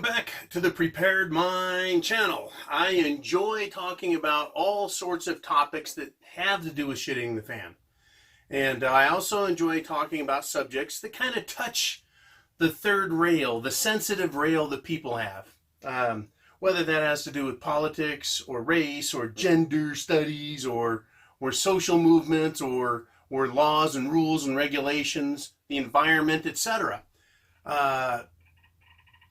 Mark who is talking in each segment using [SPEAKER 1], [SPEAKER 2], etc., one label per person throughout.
[SPEAKER 1] back to the Prepared Mind channel. I enjoy talking about all sorts of topics that have to do with shitting the fan. And I also enjoy talking about subjects that kind of touch the third rail, the sensitive rail that people have. Whether that has to do with politics or race or gender studies or social movements or laws and rules and regulations, the environment, etc.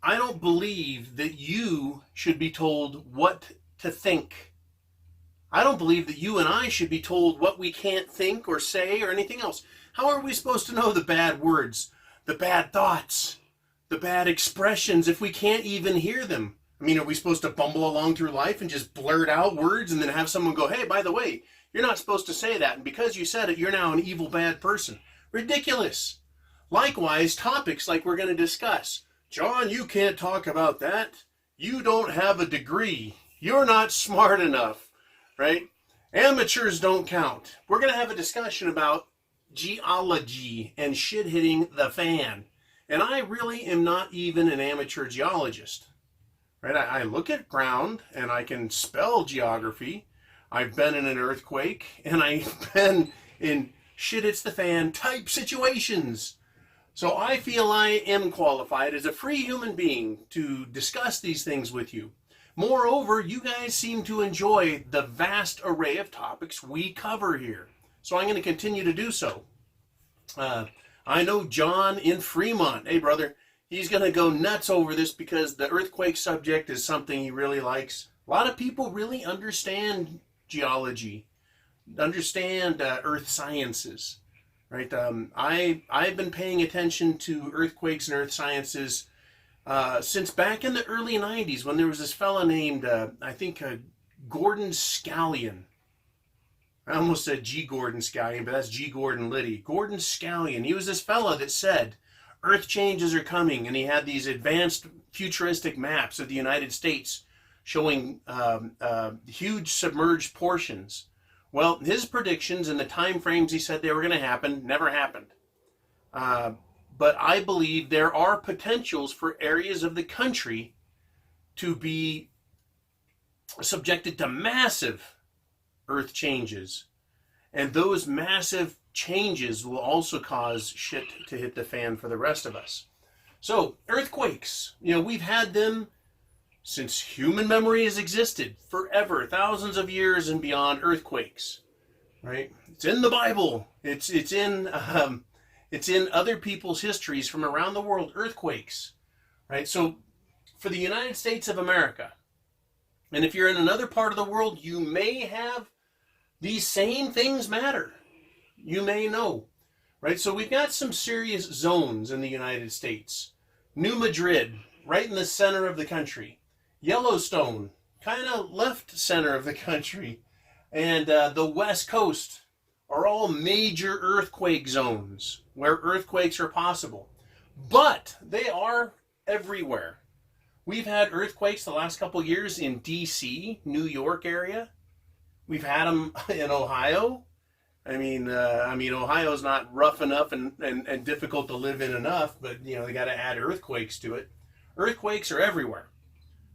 [SPEAKER 1] I don't believe that you should be told what to think. I don't believe that you and I should be told what we can't think or say or anything else. How are we supposed to know the bad words, the bad thoughts, the bad expressions if we can't even hear them? I mean, are we supposed to bumble along through life and just blurt out words and then have someone go, hey, by the way, you're not supposed to say that, and because you said it, you're now an evil, bad person? Ridiculous. Likewise, topics like we're going to discuss. John, you can't talk about that. You don't have a degree. You're not smart enough, right? Amateurs don't count. We're going to have a discussion about geology and shit hitting the fan. And I really am not even an amateur geologist, right? I look at ground and I can spell geography. I've been in an earthquake and I've been in shit hits the fan type situations. So I feel I am qualified as a free human being to discuss these things with you. Moreover, you guys seem to enjoy the vast array of topics we cover here. So I'm going to continue to do so. I know John in Fremont, hey brother, he's going to go nuts over this because the earthquake subject is something he really likes. A lot of people really understand geology, understand earth sciences. Right, I've been paying attention to earthquakes and earth sciences since back in the early 90s when there was this fella named, Gordon Scallion. I almost said G. Gordon Scallion, but that's G. Gordon Liddy. Gordon Scallion, he was this fella that said earth changes are coming, and he had these advanced futuristic maps of the United States showing huge submerged portions. Well, his predictions and the time frames he said they were going to happen never happened. But I believe there are potentials for areas of the country to be subjected to massive earth changes. And those massive changes will also cause shit to hit the fan for the rest of us. So, earthquakes, we've had them since human memory has existed forever, thousands of years and beyond. Earthquakes, right? It's in the Bible. It's in other people's histories from around the world. Earthquakes, right? So for the United States of America, and if you're in another part of the world, you may have these same things matter. You may know, right? So we've got some serious zones in the United States. New Madrid, right in the center of the country. Yellowstone, kind of left center of the country, and the West Coast are all major earthquake zones where earthquakes are possible. But they are everywhere. We've had earthquakes the last couple of years in D.C., New York area. We've had them in Ohio. I mean, Ohio's not rough enough and difficult to live in enough, but they got to add earthquakes to it. Earthquakes are everywhere.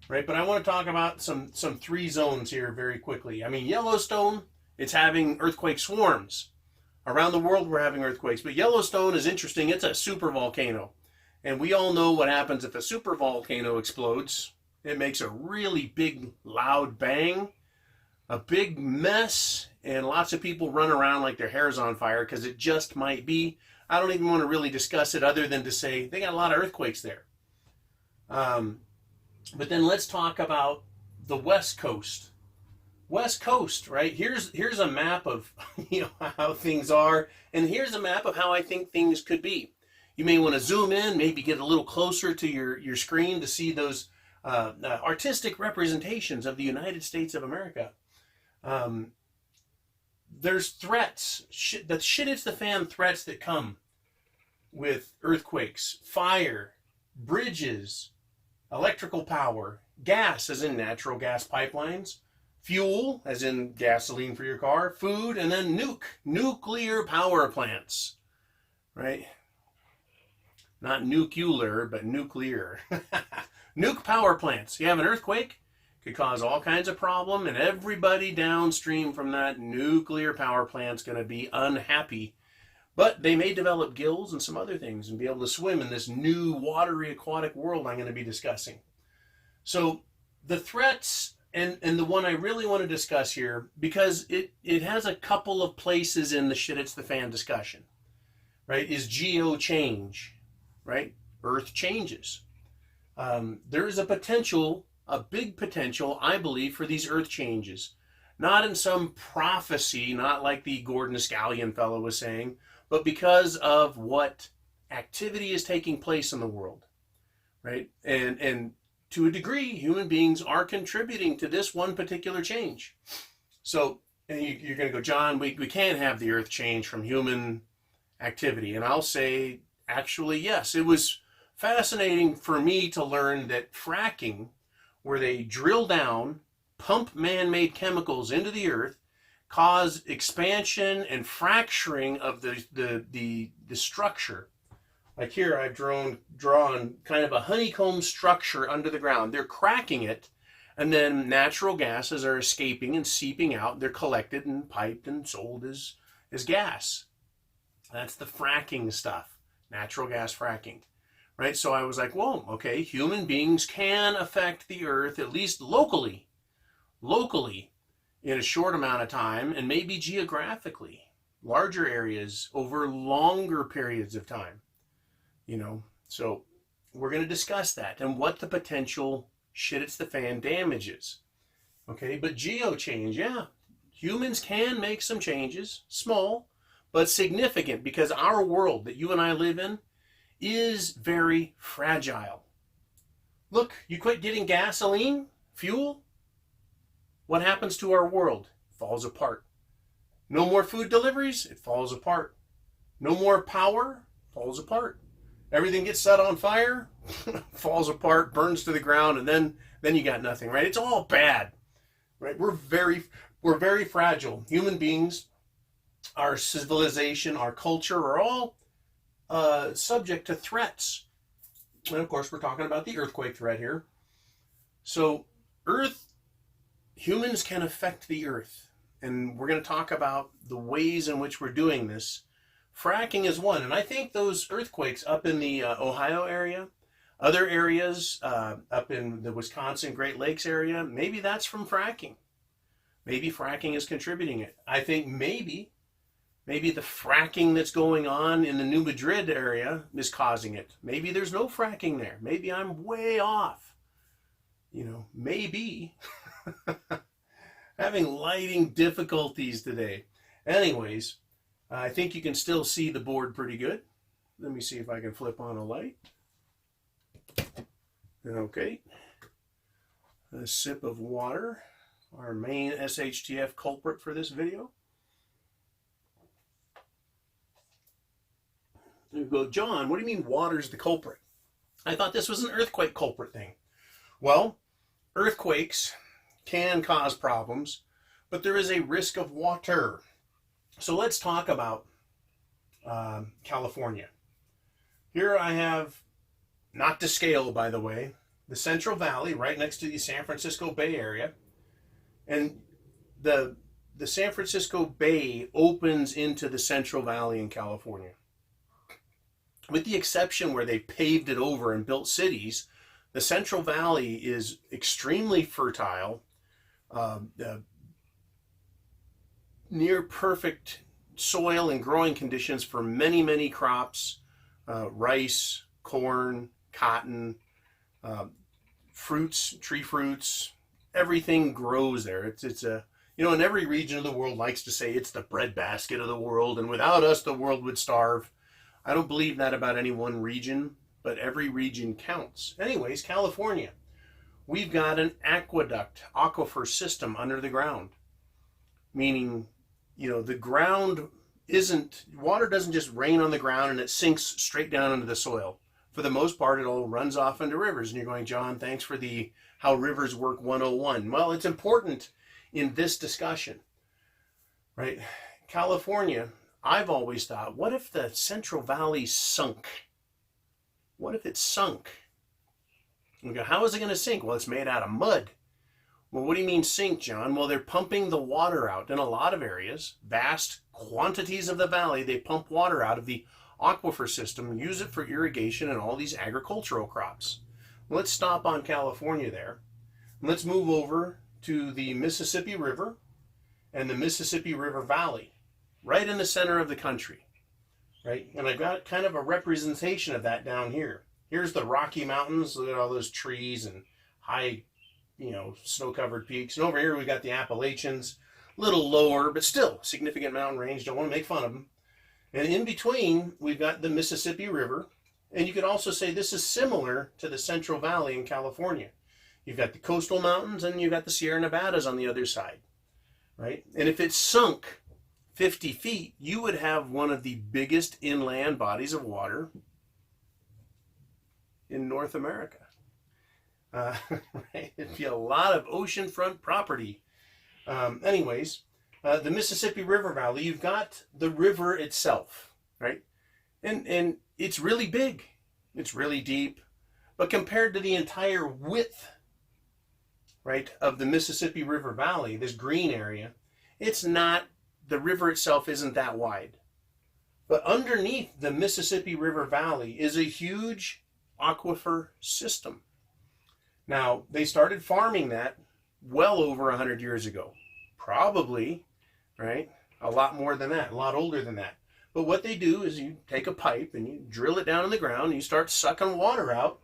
[SPEAKER 1] Right, but I want to talk about some three zones here very quickly. I mean, Yellowstone, it's having earthquake swarms. Around the world, we're having earthquakes. But Yellowstone is interesting. It's a supervolcano. And we all know what happens if a supervolcano explodes. It makes a really big, loud bang, a big mess, and lots of people run around like their hair's on fire because it just might be. I don't even want to really discuss it other than to say they got a lot of earthquakes there. But then let's talk about the West Coast. West Coast, right? Here's a map of how things are, and here's a map of how I think things could be. You may want to zoom in, maybe get a little closer to your screen to see those artistic representations of the United States of America. There's threats, the shit hits the fan threats that come with earthquakes, fire, bridges, electrical power, gas as in natural gas pipelines, fuel as in gasoline for your car, food, and then nuclear power plants, right? Not nuclear, but nuclear. Nuke power plants. You have an earthquake, could cause all kinds of problem, and everybody downstream from that nuclear power plant's going to be unhappy. But they may develop gills and some other things and be able to swim in this new watery aquatic world I'm going to be discussing. So the threats, and the one I really want to discuss here, because it has a couple of places in the shit it's the fan discussion, right, is geo change, right? Earth changes. There is a potential, a big potential, I believe, for these earth changes. Not in some prophecy, not like the Gordon Scallion fellow was saying, but because of what activity is taking place in the world, right? And to a degree, human beings are contributing to this one particular change. So and you're going to go, John, we can't have the earth change from human activity. And I'll say, actually, yes. It was fascinating for me to learn that fracking, where they drill down, pump man-made chemicals into the earth, cause expansion and fracturing of the structure. Like here, I've drawn kind of a honeycomb structure under the ground. They're cracking it, and then natural gases are escaping and seeping out. They're collected and piped and sold as gas. That's the fracking stuff, natural gas fracking, right? So I was like, whoa, okay, human beings can affect the earth, at least locally, in a short amount of time, and maybe geographically, larger areas over longer periods of time, you know. So we're going to discuss that and what the potential shit it's the fan damage is. Okay, but geo change, yeah, humans can make some changes, small but significant, because our world that you and I live in is very fragile. Look, you quit getting gasoline, fuel, what happens to our world? It falls apart. No more food deliveries? It falls apart. No more power? Falls apart. Everything gets set on fire? Falls apart, burns to the ground, and then you got nothing, right? It's all bad, right? We're very fragile. Human beings, our civilization, our culture are all subject to threats. And of course, we're talking about the earthquake threat here. So humans can affect the earth, and we're going to talk about the ways in which we're doing this. Fracking is one, and I think those earthquakes up in the Ohio area, other areas up in the Wisconsin Great Lakes area, maybe that's from fracking. Maybe fracking is contributing it. I think maybe the fracking that's going on in the New Madrid area is causing it. Maybe there's no fracking there. Maybe I'm way off. You know, maybe. Having lighting difficulties today. Anyways, I think you can still see the board pretty good. Let me see if I can flip on a light. Okay. A sip of water, our main SHTF culprit for this video. You go, John, what do you mean water's the culprit? I thought this was an earthquake culprit thing. Well, earthquakes can cause problems, but there is a risk of water. So let's talk about California. Here I have, not to scale by the way, the Central Valley right next to the San Francisco Bay Area. And the San Francisco Bay opens into the Central Valley in California. With the exception where they paved it over and built cities, the Central Valley is extremely fertile, near perfect soil and growing conditions for many, many crops, rice, corn, cotton, fruits, tree fruits, everything grows there. It's a, you know, and every region of the world likes to say it's the breadbasket of the world, and without us, the world would starve. I don't believe that about any one region, but every region counts. Anyways, California, we've got an aquifer system under the ground, meaning, you know, the ground water doesn't just rain on the ground and it sinks straight down into the soil. For the most part, it all runs off into rivers. And you're going, John, thanks for the How Rivers Work 101. Well, it's important in this discussion, right? California, I've always thought, what if the Central Valley sunk? What if it sunk? We go, how is it going to sink? Well, it's made out of mud. Well, what do you mean sink, John? Well, they're pumping the water out in a lot of areas. Vast quantities of the valley, they pump water out of the aquifer system and use it for irrigation and all these agricultural crops. Let's stop on California there. Let's move over to the Mississippi River and the Mississippi River Valley, right in the center of the country, right? And I've got kind of a representation of that down here. Here's the Rocky Mountains. Look at all those trees and high, snow-covered peaks. And over here we got the Appalachians, a little lower, but still significant mountain range. Don't want to make fun of them. And in between, we've got the Mississippi River. And you could also say this is similar to the Central Valley in California. You've got the coastal mountains and you've got the Sierra Nevadas on the other side, right? And if it's sunk 50 feet, you would have one of the biggest inland bodies of water in North America. Right? It'd be a lot of oceanfront property. The Mississippi River Valley, you've got the river itself, right? And it's really big. It's really deep. But compared to the entire width, right, of the Mississippi River Valley, this green area, it's not, the river itself isn't that wide. But underneath the Mississippi River Valley is a huge aquifer system. Now, they started farming that well over 100 years ago. Probably, right, a lot more than that, a lot older than that. But what they do is you take a pipe and you drill it down in the ground and you start sucking water out.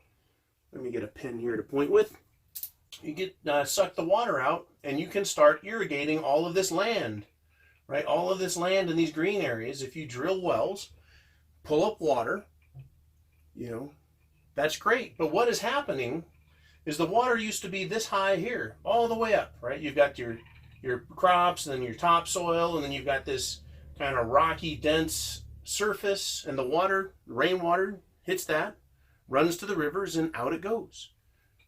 [SPEAKER 1] Let me get a pin here to point with. You suck the water out and you can start irrigating all of this land, right? All of this land in these green areas. If you drill wells, pull up water, that's great. But what is happening is the water used to be this high here, all the way up, right? You've got your crops and then your topsoil, and then you've got this kind of rocky, dense surface, and the water, rainwater, hits that, runs to the rivers, and out it goes,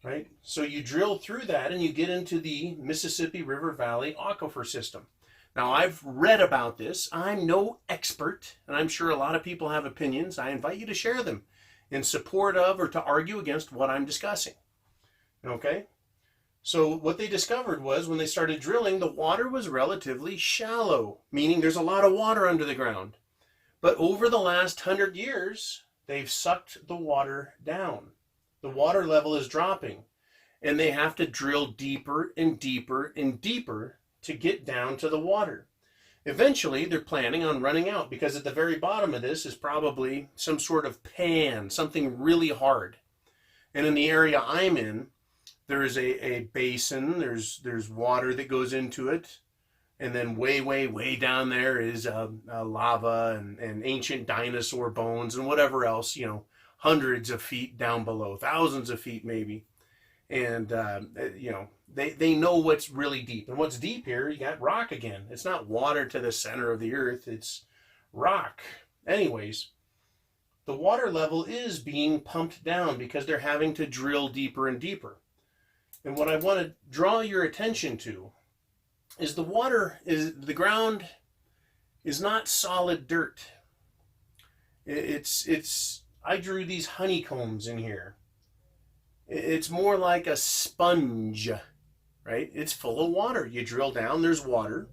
[SPEAKER 1] right? So you drill through that, and you get into the Mississippi River Valley aquifer system. Now, I've read about this. I'm no expert, and I'm sure a lot of people have opinions. I invite you to share them in support of or to argue against what I'm discussing. Okay? So what they discovered was when they started drilling, the water was relatively shallow, meaning there's a lot of water under the ground. But over the last 100 years, they've sucked the water down. The water level is dropping, and they have to drill deeper and deeper and deeper to get down to the water. Eventually, they're planning on running out because at the very bottom of this is probably some sort of pan, something really hard. And in the area I'm in, there is a basin, there's water that goes into it, and then way, way, way down there is lava and ancient dinosaur bones and whatever else, hundreds of feet down below, thousands of feet maybe. And, they know what's really deep. And what's deep here, you got rock again. It's not water to the center of the earth, it's rock. Anyways, the water level is being pumped down because they're having to drill deeper and deeper. And what I want to draw your attention to is the ground is not solid dirt. I drew these honeycombs in here. It's more like a sponge, right? It's full of water. You drill down, there's water.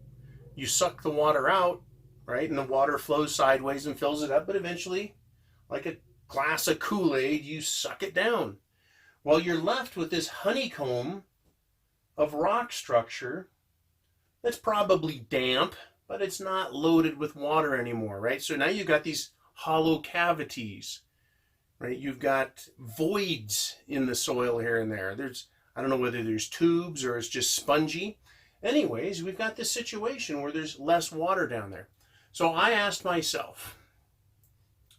[SPEAKER 1] You suck the water out, right? And the water flows sideways and fills it up, but eventually, like a glass of Kool-Aid, you suck it down. Well, you're left with this honeycomb of rock structure that's probably damp, but it's not loaded with water anymore, right? So now you've got these hollow cavities, right? You've got voids in the soil here and there. I don't know whether there's tubes or it's just spongy. Anyways, we've got this situation where there's less water down there. So I asked myself,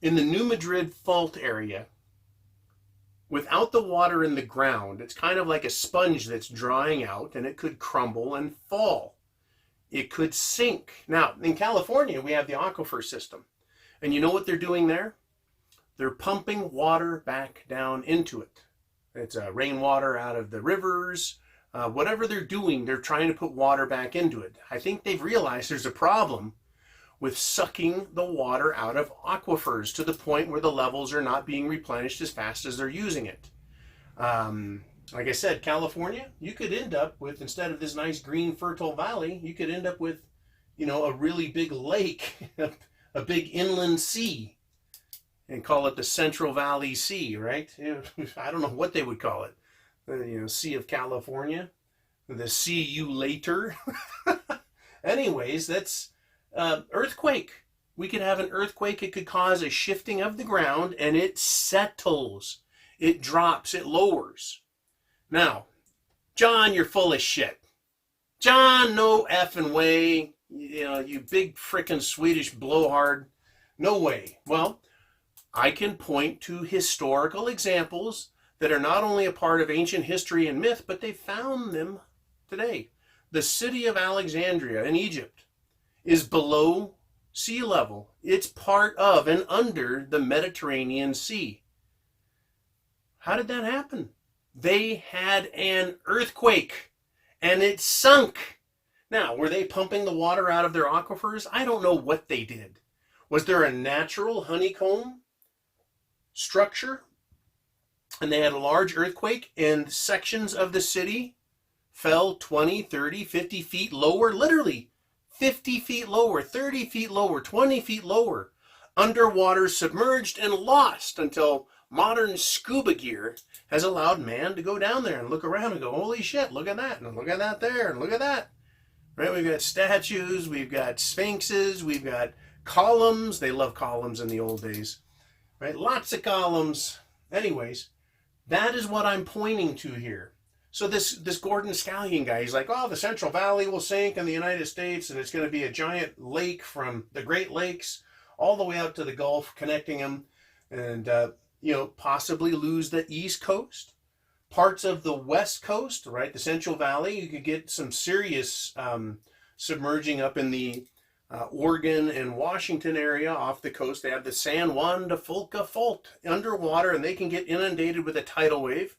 [SPEAKER 1] in the New Madrid fault area, without the water in the ground, it's kind of like a sponge that's drying out, and it could crumble and fall. It could sink. Now, in California, we have the aquifer system. And you know what they're doing there? They're pumping water back down into it. It's rainwater out of the rivers. Whatever they're doing, they're trying to put water back into it. I think they've realized there's a problem with sucking the water out of aquifers to the point where the levels are not being replenished as fast as they're using it. Like I said, California, you could end up with, instead of this nice green fertile valley, you could end up with, a really big lake, a big inland sea, and call it the Central Valley Sea, right? I don't know what they would call it. Sea of California, the see you later. Anyways, that's earthquake. We could have an earthquake. It could cause a shifting of the ground, and it settles. It drops. It lowers. Now, John, you're full of shit. John, no effing way. You big frickin' Swedish blowhard. No way. Well, I can point to historical examples that are not only a part of ancient history and myth, but they found them today. The city of Alexandria in Egypt is below sea level. It's part of and under the Mediterranean Sea. How did that happen? They had an earthquake and it sunk. Now, were they pumping the water out of their aquifers? I don't know what they did. Was there a natural honeycomb structure? And they had a large earthquake and sections of the city fell 20, 30, 50 feet lower, literally 50 feet lower, 30 feet lower, 20 feet lower, underwater, submerged and lost, until modern scuba gear has allowed man to go down there and look around and go, holy shit, look at that, and look at that there, and look at that. Right? We've got statues, we've got sphinxes, we've got columns. They love columns in the old days. Right? Lots of columns. Anyways, that is what I'm pointing to here. So this Gordon Scallion guy, he's like, oh, the Central Valley will sink in the United States, and it's going to be a giant lake from the Great Lakes all the way out to the Gulf, connecting them, and possibly lose the East Coast, parts of the West Coast, right? The Central Valley, you could get some serious submerging up in the Oregon and Washington area off the coast. They have the San Juan de Fulca Fault underwater, and they can get inundated with a tidal wave.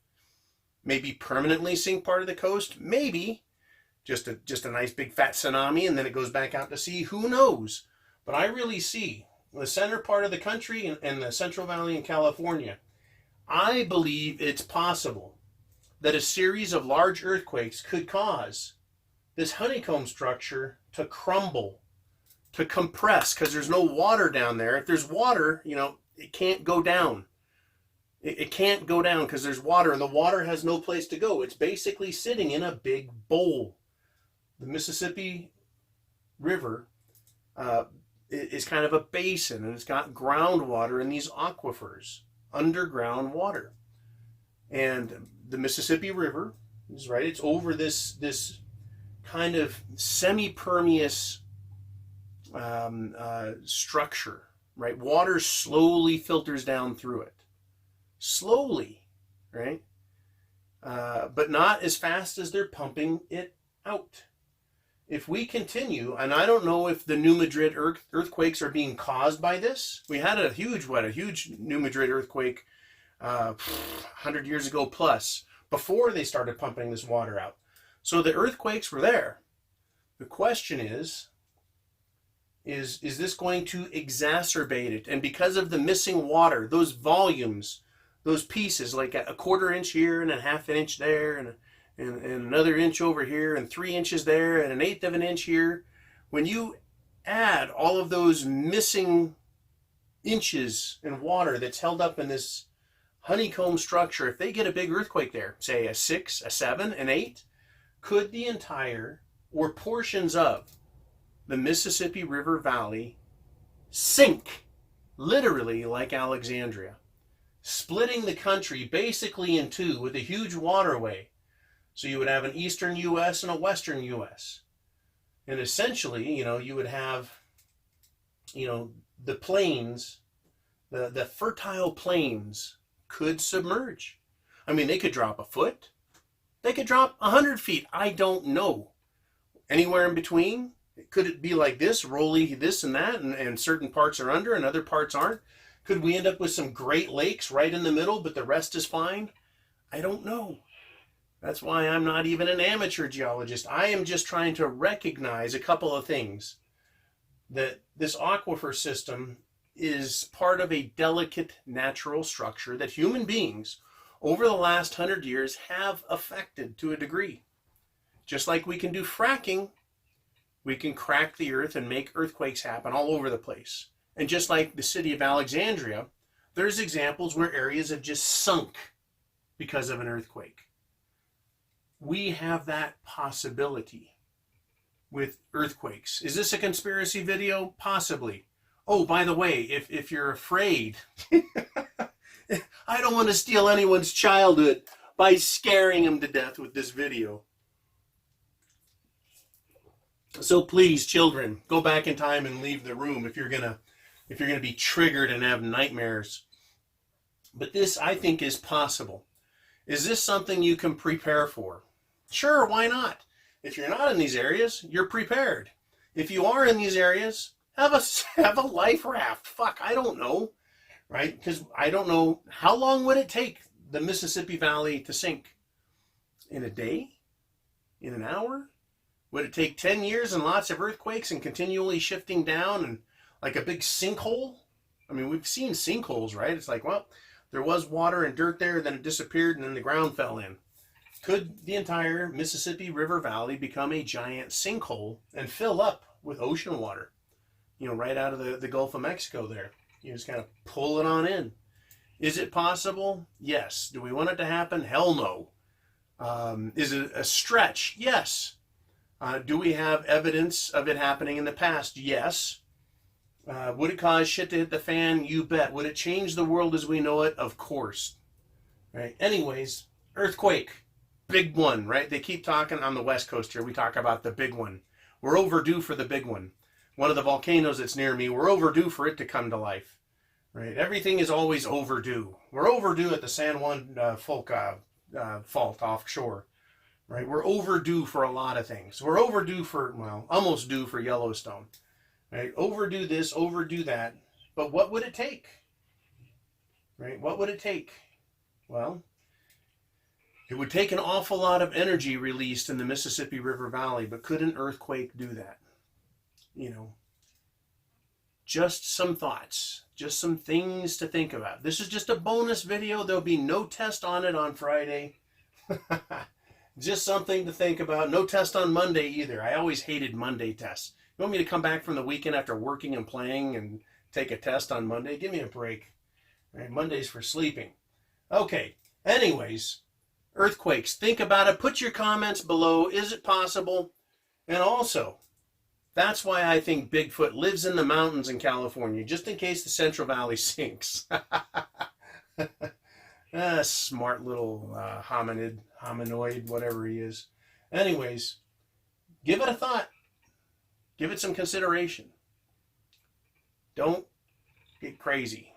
[SPEAKER 1] Maybe permanently sink part of the coast. Maybe just a nice big fat tsunami, and then it goes back out to sea. Who knows? But I really see the center part of the country and the Central Valley in California. I believe it's possible that a series of large earthquakes could cause this honeycomb structure to crumble, to compress, because there's no water down there. If there's water, it can't go down. It can't go down because there's water, and the water has no place to go. It's basically sitting in a big bowl. The Mississippi River is kind of a basin, and it's got groundwater in these aquifers, underground water. And the Mississippi River is right. It's over this kind of semi-permeous structure, right? Water slowly filters down through it. Slowly, right? But not as fast as they're pumping it out. If we continue, and I don't know if the New Madrid earthquakes are being caused by this. We had a huge New Madrid earthquake 100 years ago plus, before they started pumping this water out. So the earthquakes were there. The question is this going to exacerbate it? And because of the missing water, those volumes, those pieces, like a quarter inch here and a half an inch there, and another inch over here, and 3 inches there, and an eighth of an inch here. When you add all of those missing inches in water that's held up in this honeycomb structure, if they get a big earthquake there, say a 6, a 7, an 8, could the entire or portions of the Mississippi River Valley sink, literally like Alexandria, splitting the country basically in two with a huge waterway. So you would have an eastern U.S. and a western U.S. And essentially, you would have, the plains, the fertile plains could submerge. I mean, they could drop a foot. They could drop 100 feet. I don't know. Anywhere in between? Could it be like this, rolly this and that, and certain parts are under and other parts aren't? Could we end up with some Great Lakes right in the middle, but the rest is fine? I don't know. That's why I'm not even an amateur geologist. I am just trying to recognize a couple of things. That this aquifer system is part of a delicate natural structure that human beings over the last 100 years have affected to a degree. Just like we can do fracking, we can crack the earth and make earthquakes happen all over the place. And just like the city of Alexandria, there's examples where areas have just sunk because of an earthquake. We have that possibility with earthquakes. Is this a conspiracy video? Possibly. Oh, by the way, if you're afraid, I don't want to steal anyone's childhood by scaring them to death with this video. So please, children, go back in time and leave the room if you're gonna be triggered and have nightmares. But this, I think, is possible. Is this something you can prepare for? Sure, why not? If you're not in these areas, you're prepared. If you are in these areas, have a life raft. Fuck, I don't know, right? Because I don't know, how long would it take the Mississippi Valley to sink? In a day? In an hour? Would it take 10 years and lots of earthquakes and continually shifting down and like a big sinkhole? I mean, we've seen sinkholes, right? It's like, well, there was water and dirt there, then it disappeared, and then the ground fell in. Could the entire Mississippi River Valley become a giant sinkhole and fill up with ocean water? You know, right out of the Gulf of Mexico there. You just kind of pull it on in. Is it possible? Yes. Do we want it to happen? Hell no. Is it a stretch? Yes. Do we have evidence of it happening in the past? Yes. Would it cause shit to hit the fan? You bet. Would it change the world as we know it? Of course. Right. Anyways, earthquake. Big one, right? They keep talking on the West Coast here. We talk about the big one. We're overdue for the big one. One of the volcanoes that's near me, we're overdue for it to come to life. Right? Everything is always overdue. We're overdue at the San Juan fault offshore. Right? We're overdue for a lot of things. We're overdue for, well, almost due for Yellowstone. Right? Overdue this, overdue that. But what would it take? Right? What would it take? Well, it would take an awful lot of energy released in the Mississippi River Valley, but could an earthquake do that? You know, just some thoughts, just some things to think about. This is just a bonus video. There'll be no test on it on Friday. Just something to think about. No test on Monday either. I always hated Monday tests. You want me to come back from the weekend after working and playing and take a test on Monday? Give me a break. Right? Monday's for sleeping. Okay. Anyways, earthquakes. Think about it. Put your comments below. Is it possible? And also, that's why I think Bigfoot lives in the mountains in California, just in case the Central Valley sinks. Smart little hominoid, whatever he is. Anyways, give it a thought. Give it some consideration. Don't get crazy.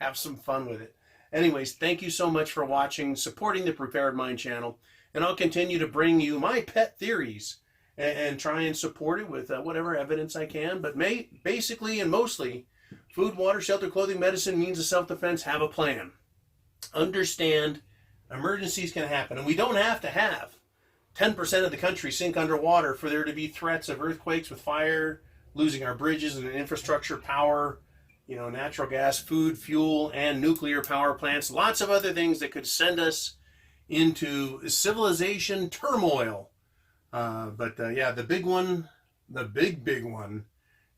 [SPEAKER 1] Have some fun with it. Anyways, thank you so much for watching, supporting the Prepared Mind channel, and I'll continue to bring you my pet theories and try and support it with whatever evidence I can. But basically and mostly, food, water, shelter, clothing, medicine, means of self-defense, have a plan. Understand emergencies can happen, and we don't have to have 10% of the country sink underwater for there to be threats of earthquakes with fire, losing our bridges and infrastructure, power, you know, natural gas, food, fuel, and nuclear power plants. Lots of other things that could send us into civilization turmoil. Yeah, the big one, the big one,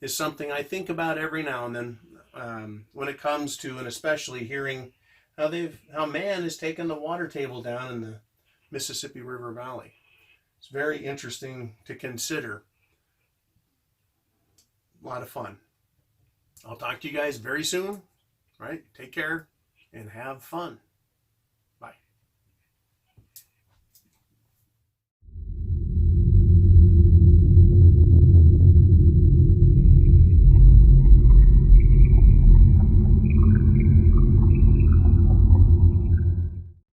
[SPEAKER 1] is something I think about every now and then when it comes to, and especially hearing how man has taken the water table down in the Mississippi River Valley. It's very interesting to consider. A lot of fun. I'll talk to you guys very soon. Right? Take care and have fun.